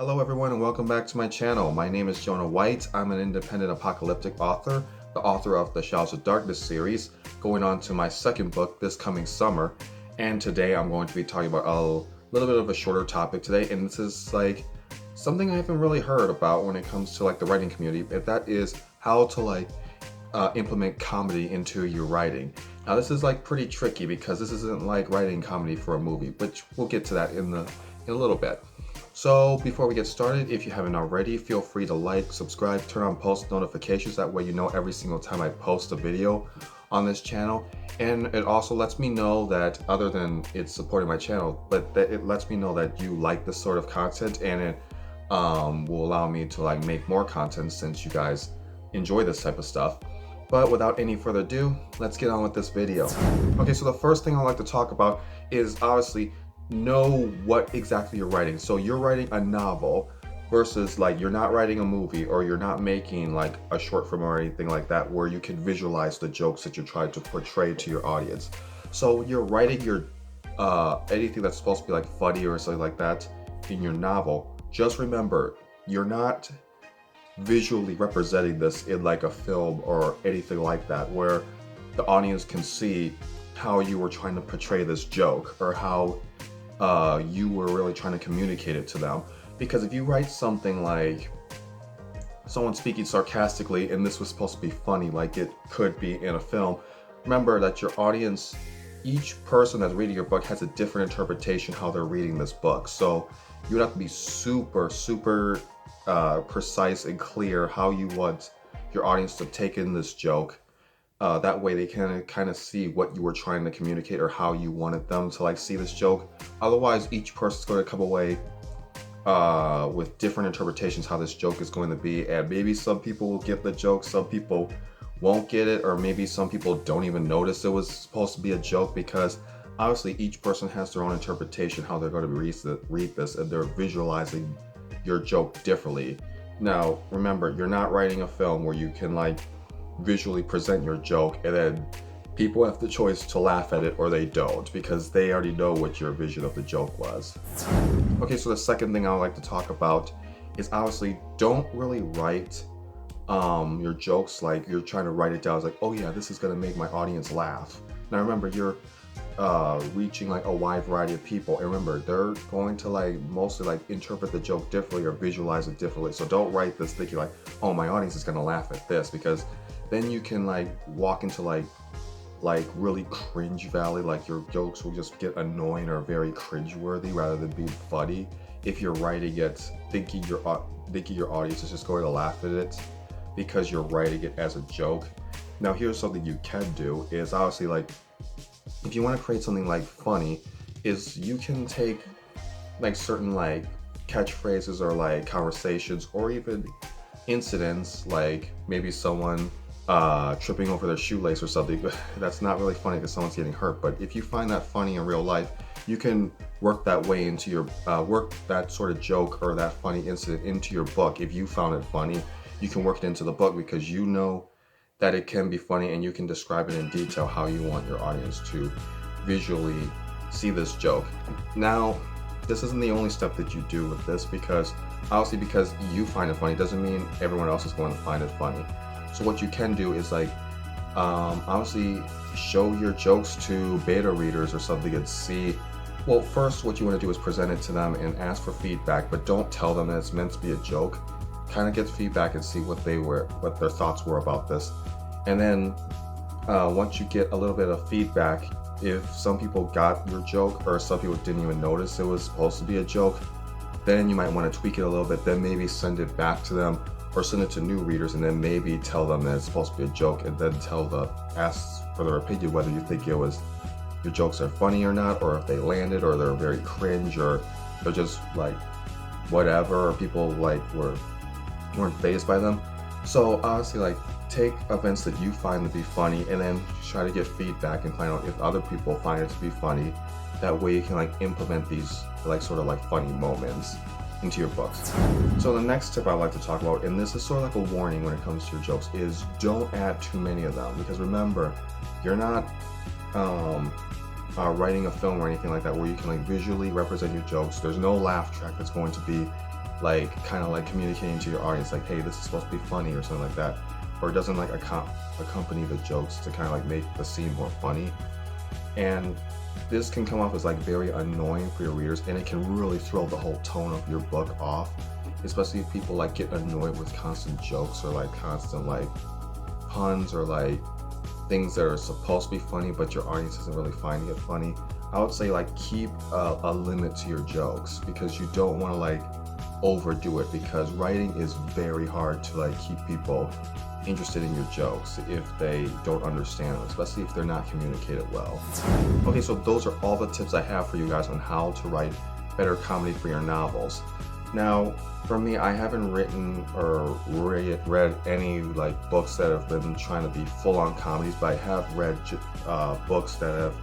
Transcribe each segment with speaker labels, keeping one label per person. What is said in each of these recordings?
Speaker 1: Hello everyone and welcome back to my channel. My name is Jonah White. I'm an independent apocalyptic author, the author of the Shadows of Darkness series, going on to my second book this coming summer. And today I'm going to be talking about a little bit of a shorter topic today, and this is like something I haven't really heard about when it comes to like the writing community, and that is how to implement comedy into your writing. Now this is like pretty tricky because this isn't like writing comedy for a movie, which we'll get to that in a little bit. So before we get started, if you haven't already, feel free to like, subscribe, turn on post notifications. That way you know every single time I post a video on this channel. And it also lets me know that, other than it's supporting my channel, but that it lets me know that you like this sort of content, and it will allow me to like make more content since you guys enjoy this type of stuff. But without any further ado, let's get on with this video. Okay, so the first thing I'd like to talk about is obviously know what exactly you're writing. So you're writing a novel versus like you're not writing a movie, or you're not making like a short film or anything like that where you can visualize the jokes that you're trying to portray to your audience. So you're writing your anything that's supposed to be like funny or something like that in your novel. Just remember, you're not visually representing this in like a film or anything like that where the audience can see how you were trying to portray this joke, or how you were really trying to communicate it to them. Because if you write something like someone speaking sarcastically and this was supposed to be funny like it could be in a film, remember that your audience, each person that's reading your book has a different interpretation how they're reading this book. So you would have to be super precise and clear how you want your audience to take in this joke. That way they can kind of see what you were trying to communicate, or how you wanted them to like see this joke. Otherwise, each person's going to come away with different interpretations how this joke is going to be, and maybe some people will get the joke, some people won't get it, or maybe some people don't even notice it was supposed to be a joke, because obviously each person has their own interpretation how they're going to read this, and they're visualizing your joke differently. Now remember, you're not writing a film where you can like visually present your joke and then people have the choice to laugh at it or they don't, because they already know what your vision of the joke was. Okay, so the second thing I would like to talk about is obviously don't really write your jokes like you're trying to write it down as like, oh yeah, this is gonna make my audience laugh. Now remember, you're reaching like a wide variety of people, and remember, they're going to like mostly like interpret the joke differently or visualize it differently. So don't write this thinking like, oh, my audience is gonna laugh at this, because then you can like walk into like really cringe valley. Like your jokes will just get annoying or very cringeworthy rather than being funny if you're writing it thinking your audience is just going to laugh at it because you're writing it as a joke. Now here's something you can do is obviously like, if you want to create something like funny, is you can take like certain like catchphrases or like conversations or even incidents, like maybe someone tripping over their shoelace or something. That's not really funny because someone's getting hurt, but if you find that funny in real life, you can work that way into your work that sort of joke or that funny incident into your book. If you found it funny, you can work it into the book because you know that it can be funny, and you can describe it in detail how you want your audience to visually see this joke. Now this isn't the only step that you do with this, because obviously because you find it funny doesn't mean everyone else is going to find it funny. So what you can do is like obviously show your jokes to beta readers or something and see, well, first what you want to do is present it to them and ask for feedback, but don't tell them that it's meant to be a joke. Kind of get feedback and see what their thoughts were about this. And then once you get a little bit of feedback, if some people got your joke or some people didn't even notice it was supposed to be a joke, then you might want to tweak it a little bit, then maybe send it back to them or send it to new readers, and then maybe tell them that it's supposed to be a joke, and then ask for their opinion whether you think your jokes are funny or not, or if they landed, or they're very cringe, or they're just like whatever, or people like weren't fazed by them. So honestly, like, take events that you find to be funny and then try to get feedback and find out if other people find it to be funny. That way you can like implement these like sort of like funny moments into your books. So the next tip I'd like to talk about, and this is sort of like a warning when it comes to your jokes, is don't add too many of them. Because remember, you're not writing a film or anything like that where you can like visually represent your jokes. There's no laugh track that's going to be like kind of like communicating to your audience like, hey, this is supposed to be funny or something like that, or it doesn't like accompany the jokes to kind of like make the scene more funny. And this can come off as like very annoying for your readers, and it can really throw the whole tone of your book off, especially if people like get annoyed with constant jokes or like constant like puns or like things that are supposed to be funny but your audience isn't really finding it funny. I would say like keep a limit to your jokes, because you don't want to like overdo it, because writing is very hard to like keep people interested in your jokes if they don't understand them, especially if they're not communicated well. Okay, so those are all the tips I have for you guys on how to write better comedy for your novels. Now, for me, I haven't written or read any like books that have been trying to be full-on comedies, but I have read books that have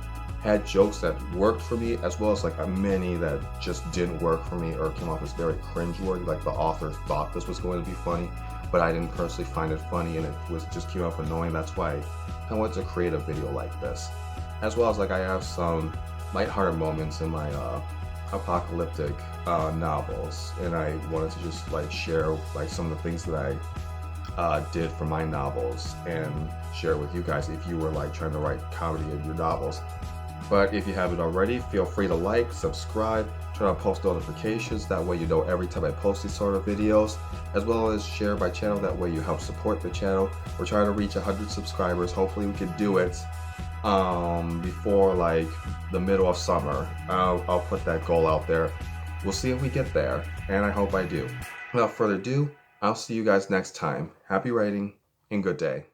Speaker 1: had jokes that worked for me, as well as like many that just didn't work for me or came off as very cringeworthy. Like the author thought this was going to be funny, but I didn't personally find it funny, and it was just came off annoying. That's why I wanted to create a video like this, as well as like I have some lighthearted moments in my apocalyptic novels, and I wanted to just like share like some of the things that I did for my novels and share with you guys if you were like trying to write comedy in your novels. But if you haven't already, feel free to like, subscribe, turn on post notifications, that way you know every time I post these sort of videos, as well as share my channel, that way you help support the channel. We're trying to reach 100 subscribers. Hopefully we can do it before like the middle of summer. I'll put that goal out there. We'll see if we get there, and I hope I do. Without further ado, I'll see you guys next time. Happy writing and good day.